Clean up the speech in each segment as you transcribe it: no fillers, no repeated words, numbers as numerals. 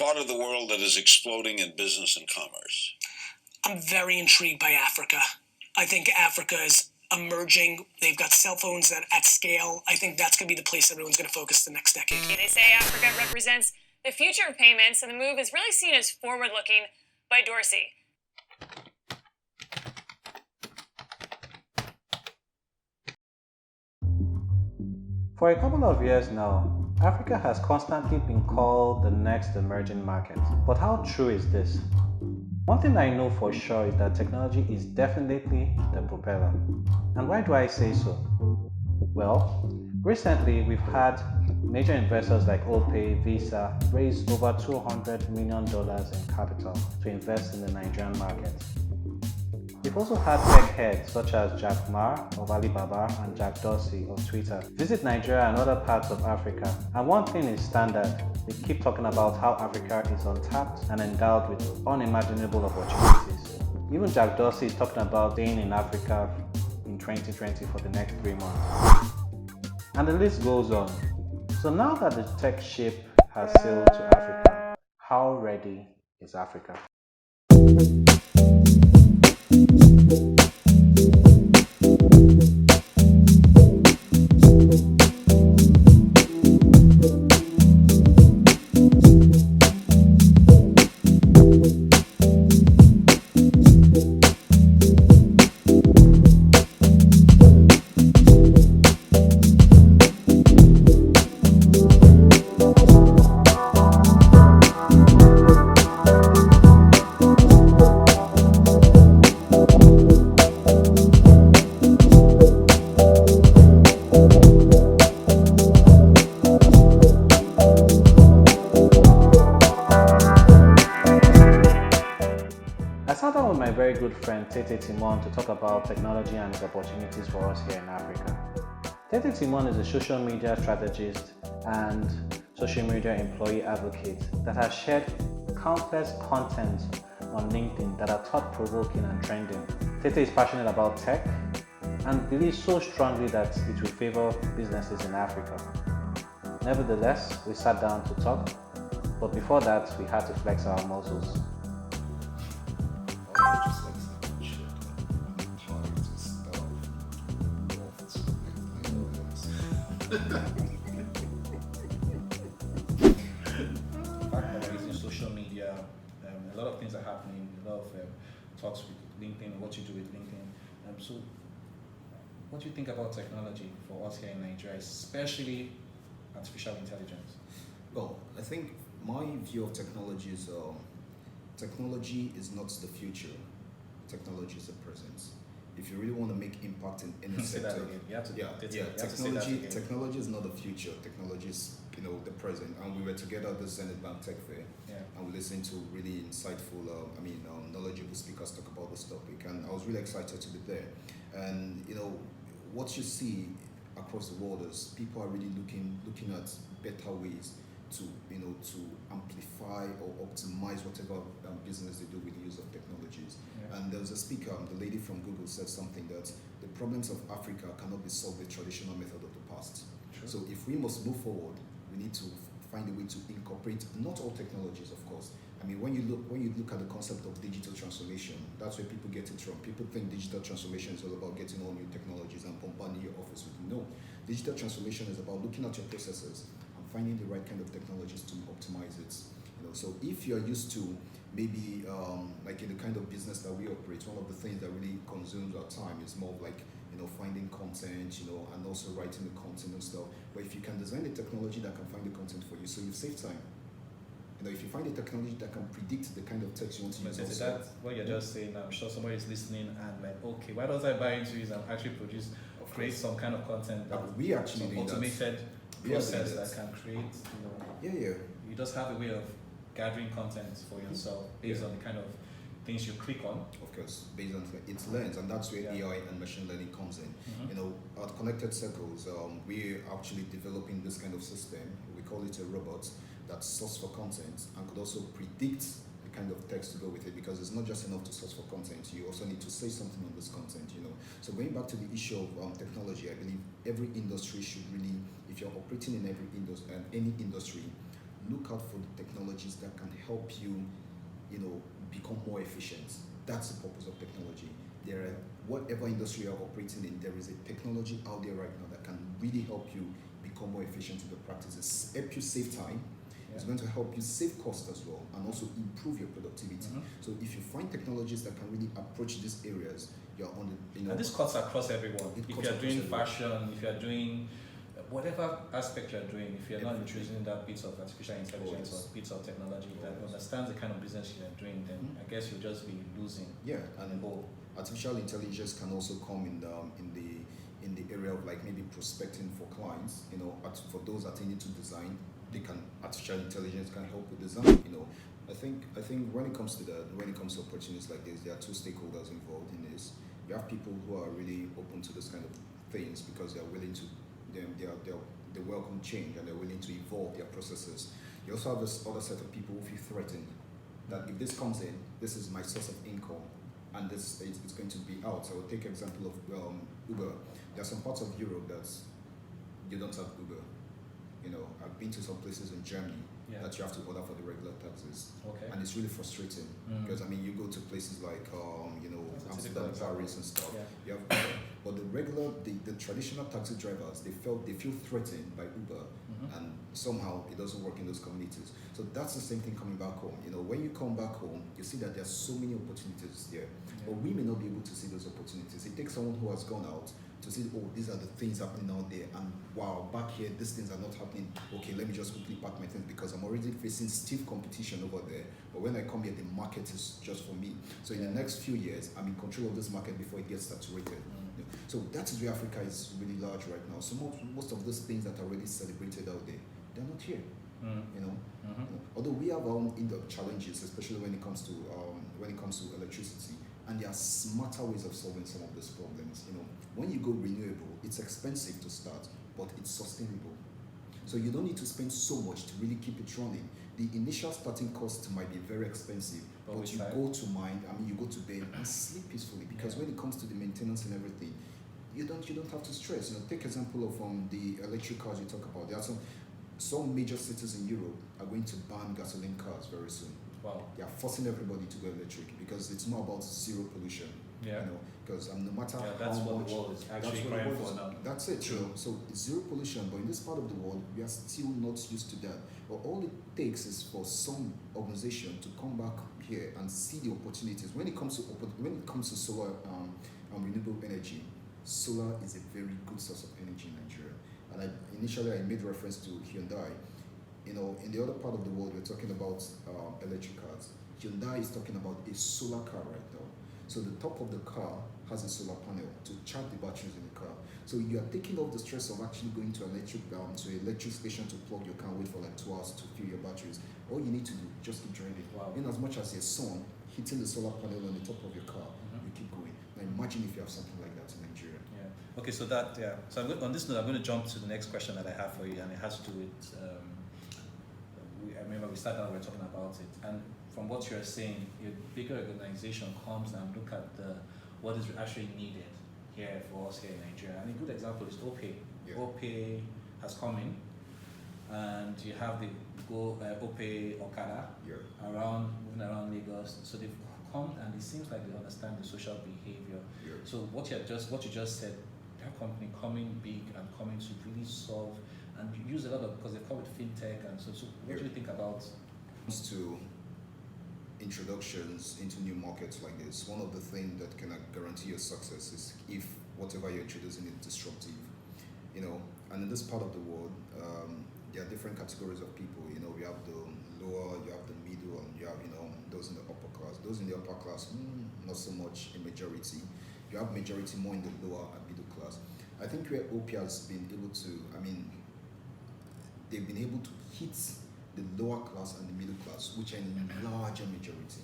part of the world that is exploding in business and commerce? I'm very intrigued by Africa. I think Africa is emerging. They've got cell phones at scale. I think that's going to be the place everyone's going to focus the next decade. They say Africa represents the future of payments, and the move is really seen as forward-looking by Dorsey. For a couple of years now, Africa has constantly been called the next emerging market. But how true is this? One thing I know for sure is that technology is definitely the propeller. And why do I say so? Well, recently we've had major investors like OPay, Visa raise over $200 million in capital to invest in the Nigerian market. We've also had tech heads such as Jack Ma of Alibaba and Jack Dorsey of Twitter visit Nigeria and other parts of Africa. And one thing is standard, they keep talking about how Africa is untapped and endowed with unimaginable opportunities. Even Jack Dorsey is talking about staying in Africa in 2020 for the next 3 months. And the list goes on. So now that the tech ship has sailed to Africa, how ready is Africa? I sat down with my very good friend Devyn Simone to talk about technology and its opportunities for us here in Africa. Devyn Simone is a social media strategist and social media employee advocate that has shared countless content on LinkedIn that are thought-provoking and trending. Tete is passionate about tech and believes so strongly that it will favor businesses in Africa. Nevertheless, we sat down to talk, but before that, we had to flex our muscles. The fact that we're using social media, a lot of things are happening, a lot of talks with LinkedIn, what you do with LinkedIn. So, what do you think about technology for us here in Nigeria, especially artificial intelligence? Well, I think my view of technology is technology is not the future, technology is the present. If you really want to make impact in any sector, technology is not the future. Technology is the present. And we were together at the Zenith Bank Tech Fair, and we listened to really insightful, knowledgeable speakers talk about this topic, and I was really excited to be there. And what you see across the world is people are really looking at better ways to amplify or optimize whatever business they do with the use of technologies. And there was a speaker, the lady from Google, said something that the problems of Africa cannot be solved with traditional method of the past. Sure. So if we must move forward, we need to find a way to incorporate not all technologies, of course. I mean, when you look at the concept of digital transformation, that's where people get it wrong. People think digital transformation is all about getting all new technologies and bombarding your office with no. Digital transformation is about looking at your processes and finding the right kind of technologies to optimize it. So if you're used to maybe like in the kind of business that we operate, one of the things that really consumes our time is more of like finding content, and also writing the content and stuff. But if you can design the technology that can find the content for you, so you save time. If you find a technology that can predict the kind of text you want to use, that's what you're just saying. I'm sure somebody is listening and like, okay, why don't I buy into this and actually create some kind of content that we actually some automated process that can create. You just have a way of gathering content for yourself based on the kind of things you click on. Of course, based on it learns, and that's where AI and machine learning comes in. At Connected Circles, we're actually developing this kind of system. We call it a robot that sorts for content and could also predict the kind of text to go with it, because it's not just enough to source for content. You also need to say something on this content. So going back to the issue of technology, I believe every industry should really, if you're operating in any industry, look out for the technologies that can help you, become more efficient. That's the purpose of technology. There are, whatever industry you're operating in, there is a technology out there right now that can really help you become more efficient in the practices, help you save time. It's going to help you save cost as well, and also improve your productivity. So if you find technologies that can really approach these areas, you're on the, And this cuts across everyone. If cuts you're across doing everyone. fashion, if you're doing whatever aspect you're doing, if you're not introducing that bits of artificial intelligence or bits of technology that understands the kind of business you're doing, then I guess you'll just be losing. Yeah, and the whole. artificial intelligence can also come in the area of like maybe prospecting for clients. For those that need to design, artificial intelligence can help with design. I think when it comes to opportunities like this, there are two stakeholders involved in this. You have people who are really open to this kind of things because they are willing to, they welcome change and they're willing to evolve their processes. You also have this other set of people who feel threatened that if this comes in, this is my source of income, and it's going to be out. So I will take an example of Uber. There are some parts of Europe that you don't have Uber. I've been to some places in Germany that you have to order for the regular taxis, and it's really frustrating because you go to places like Amsterdam, Paris, and stuff. You have Uber, but the traditional taxi drivers, they feel threatened by Uber, and somehow it doesn't work in those communities. So that's the same thing coming back home. When you come back home, you see that there are so many opportunities there, but we may not be able to see those opportunities. It takes someone who has gone out to see, these are the things happening out there, and wow, back here, these things are not happening. Okay, let me just quickly pack my things because I'm already facing stiff competition over there. But when I come here, the market is just for me. So in the next few years, I'm in control of this market before it gets saturated. So that is where Africa is really large right now. So most of those things that are already celebrated out there, they're not here. Although we have our own challenges, especially when it comes to electricity. And there are smarter ways of solving some of those problems. When you go renewable, it's expensive to start, but it's sustainable. So you don't need to spend so much to really keep it running. The initial starting cost might be very expensive, but you go to mine, you go to bed and sleep peacefully, because when it comes to the maintenance and everything, you don't have to stress. Take example of the electric cars you talk about. There are some major cities in Europe are going to ban gasoline cars very soon. Wow. They are forcing everybody to go electric because it's more about zero pollution. Because no matter that's how what much the world is actually crying for now. That's it. True. So it's zero pollution, but in this part of the world, we are still not used to that. But all it takes is for some organization to come back here and see the opportunities. When it comes to solar renewable energy, solar is a very good source of energy in Nigeria. And initially I made reference to Hyundai. In the other part of the world, we're talking about electric cars. Hyundai is talking about a solar car right now. So the top of the car has a solar panel to charge the batteries in the car. So you are taking off the stress of actually going to electric station to plug your car, wait for like 2 hours to fill your batteries. All you need to do, just keep driving. Wow. In as much as your sun hitting the solar panel on the top of your car, you keep going. Now imagine if you have something like that in Nigeria. Okay, so So on this note, I'm going to jump to the next question that I have for you, and it has to do with. I remember we started out, we were talking about it, and from what you're saying, a bigger organization comes and look at what is actually needed here for us here in Nigeria. And a good example is OPay. OPay has come in, and you have the OPay Okada moving around Lagos. So they've come, and it seems like they understand the social behavior. So what you just said, that company coming big and coming to really solve and use a lot of, because they call it fintech, and so what do you think about? To introductions into new markets like this, one of the things that can guarantee your success is if whatever you're introducing is disruptive. And in this part of the world, there are different categories of people. We have the lower, you have the middle, and you have those in the upper class. Those in the upper class, not so much a majority. You have majority more in the lower and middle class. I think where OP has been able to, they've been able to hit the lower class and the middle class, which are in larger majority.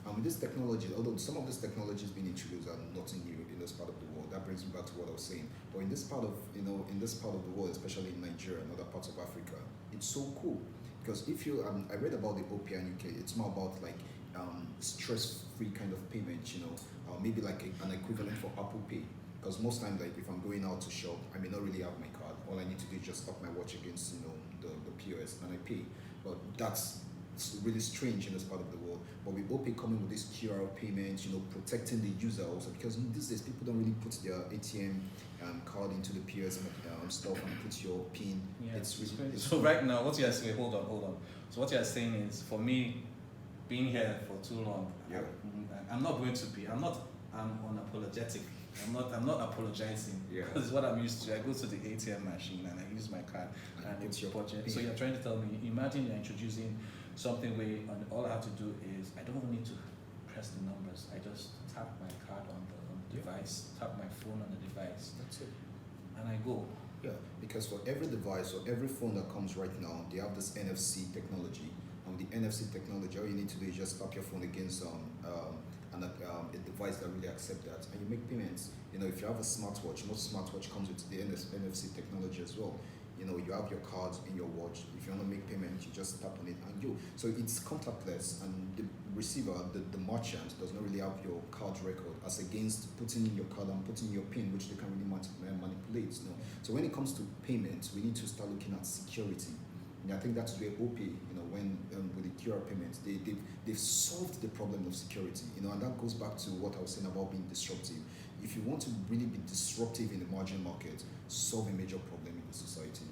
And with this technology, although some of this technology is being introduced are nothing new in this part of the world, that brings me back to what I was saying. But in this part of the world, especially in Nigeria and other parts of Africa, it's so cool because if you, I read about the OP in UK, it's more about like stress-free kind of payment, maybe like an equivalent for Apple Pay. Because most times, like if I'm going out to shop, I may not really have my card. All I need to do is just tap my watch against, the POS and I pay. But that's really strange in this part of the world. But with OPay coming with this QR payments, protecting the user also, because these days people don't really put their ATM card into the POS stuff and put your PIN. Yeah, It's really crazy. So right now, what you are saying, hold on. So what you are saying is, for me, being here for too long, Yeah. I'm unapologetic. I'm not apologizing. Yeah. Because it's what I'm used to. I go to the ATM machine and I use my card and It's it's your budget. PIN. So you're trying to tell me, imagine you're introducing something where all I have to do is, I don't even need to press the numbers. I just tap my card on the device, tap my phone on the device, That's it. and I go. Yeah, because for every device or every phone that comes right now, they have this NFC technology. And with the NFC technology, all you need to do is just tap your phone against a device that really accepts that, and you make payments. If you have a smartwatch, most smartwatch comes with the NFC technology as well. You have your cards in your watch. If you want to make payments, you just tap on it and you. So it's contactless, and the receiver, the merchant, does not really have your card record, as against putting in your card and putting your PIN, which they can really manipulate. So when it comes to payments, we need to start looking at security. And I think that's where OPay, when with the QR payments, they've solved the problem of security. And that goes back to what I was saying about being disruptive. If you want to really be disruptive in the margin market, solve a major problem in the society.